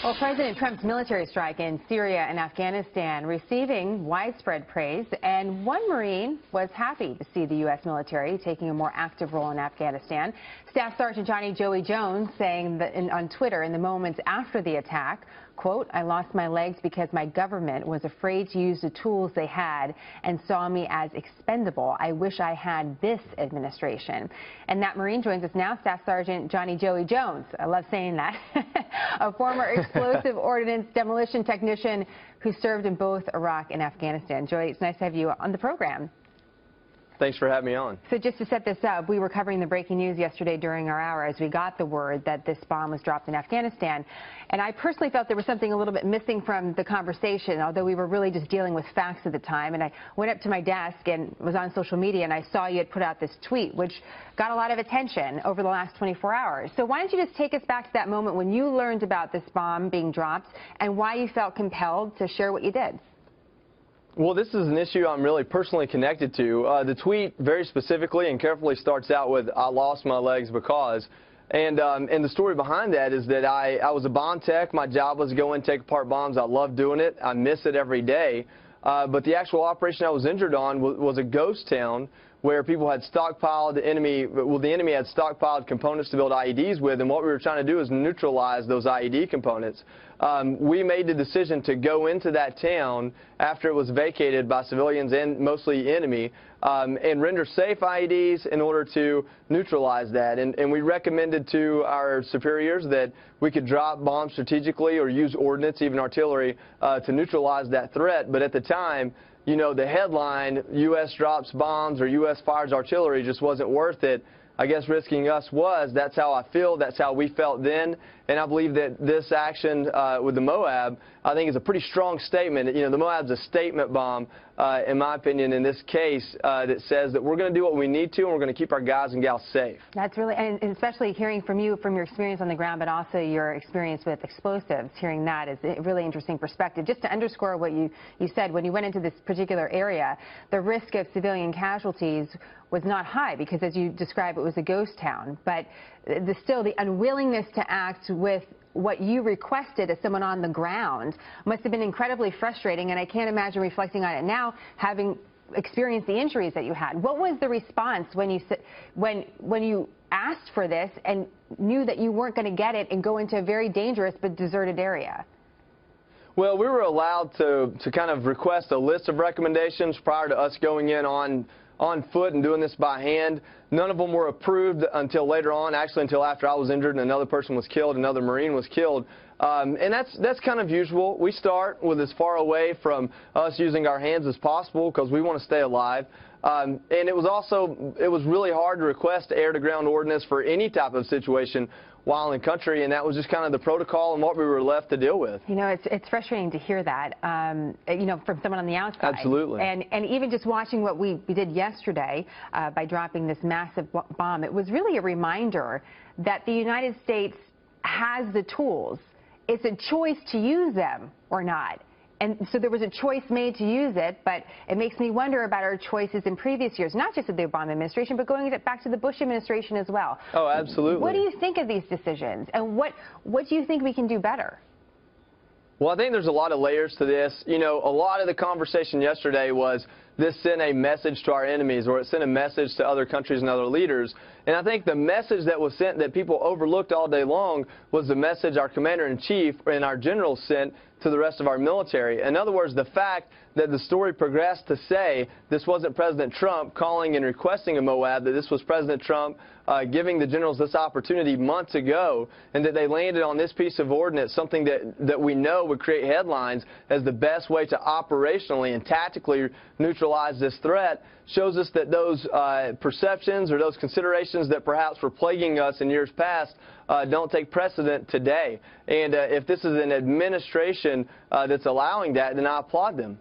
Well, President Trump's military strike in Syria and Afghanistan receiving widespread praise, and one Marine was happy to see the U.S. military taking a more active role in Afghanistan. Staff Sergeant Joey Jones saying that on Twitter in the moments after the attack, quote, "I lost my legs because my government was afraid to use the tools they had and saw me as expendable. I wish I had this administration." And that Marine joins us now, Staff Sergeant Joey Jones. I love saying that. A former explosive ordnance demolition technician who served in both Iraq and Afghanistan. Joey, it's nice to have you on the program. Thanks for having me on. So just to set this up, we were covering the breaking news yesterday during our hour as we got the word that this bomb was dropped in Afghanistan. And I personally felt there was something a little bit missing from the conversation, although we were really just dealing with facts at the time. And I went up to my desk and was on social media, and I saw you had put out this tweet, which got a lot of attention over the last 24 hours. So why don't you just take us back to that moment when you learned about this bomb being dropped and why you felt compelled to share what you did? Well, this is an issue I'm really personally connected to. The tweet very specifically and carefully starts out with, "I lost my legs because." And the story behind that is that I was a bomb tech. My job was to go in and take apart bombs. I love doing it. I miss it every day. But the actual operation I was injured on was a ghost town where people had stockpiled the enemy had stockpiled components to build IEDs with, and what we were trying to do is neutralize those IED components. We made the decision to go into that town after it was vacated by civilians and mostly enemy and render safe IEDs in order to neutralize that. And we recommended to our superiors that we could drop bombs strategically or use ordnance, even artillery, to neutralize that threat. But at the time, you know, the headline, U.S. drops bombs or U.S. fires artillery, just wasn't worth it. I guess risking us was. That's how I feel. That's how we felt then. And I believe that this action with the Moab, I think, is a pretty strong statement. You know, the Moab's a statement bomb, in my opinion, in this case, that says that we're going to do what we need to, and we're going to keep our guys and gals safe. That's really, and especially hearing from you, from your experience on the ground, but also your experience with explosives, hearing that is a really interesting perspective. Just to underscore what you said, when you went into this particular area, the risk of civilian casualties was not high because, as you described, it was a ghost town. But still, the unwillingness to act with what you requested as someone on the ground must have been incredibly frustrating, and I can't imagine reflecting on it now, having experienced the injuries that you had. What was the response when you asked for this and knew that you weren't going to get it and go into a very dangerous but deserted area? Well, we were allowed to kind of request a list of recommendations prior to us going in on foot and doing this by hand. None of them were approved until later on, actually until after I was injured and another person was killed, another Marine was killed. And that's kind of usual. We start with as far away from us using our hands as possible because we want to stay alive. And it was really hard to request air-to-ground ordnance for any type of situation while in country, and that was just kind of the protocol and what we were left to deal with. You know, it's frustrating to hear that, you know, from someone on the outside. Absolutely. And even just watching what we did yesterday by dropping this massive bomb, it was really a reminder that the United States has the tools. It's a choice to use them or not. And so there was a choice made to use it, but it makes me wonder about our choices in previous years, not just of the Obama administration, but going back to the Bush administration as well. Oh, absolutely. What do you think of these decisions, and what do you think we can do better? Well, I think there's a lot of layers to this. You know, a lot of the conversation yesterday was this sent a message to our enemies, or it sent a message to other countries and other leaders. And I think the message that was sent that people overlooked all day long was the message our commander-in-chief and our generals sent to the rest of our military. In other words, the fact that the story progressed to say this wasn't President Trump calling and requesting a Moab, that this was President Trump giving the generals this opportunity months ago, and that they landed on this piece of ordnance, something that we know would create headlines as the best way to operationally and tactically neutralize this threat, shows us that those perceptions or those considerations that perhaps were plaguing us in years past don't take precedent today. And if this is an administration that's allowing that, then I applaud them.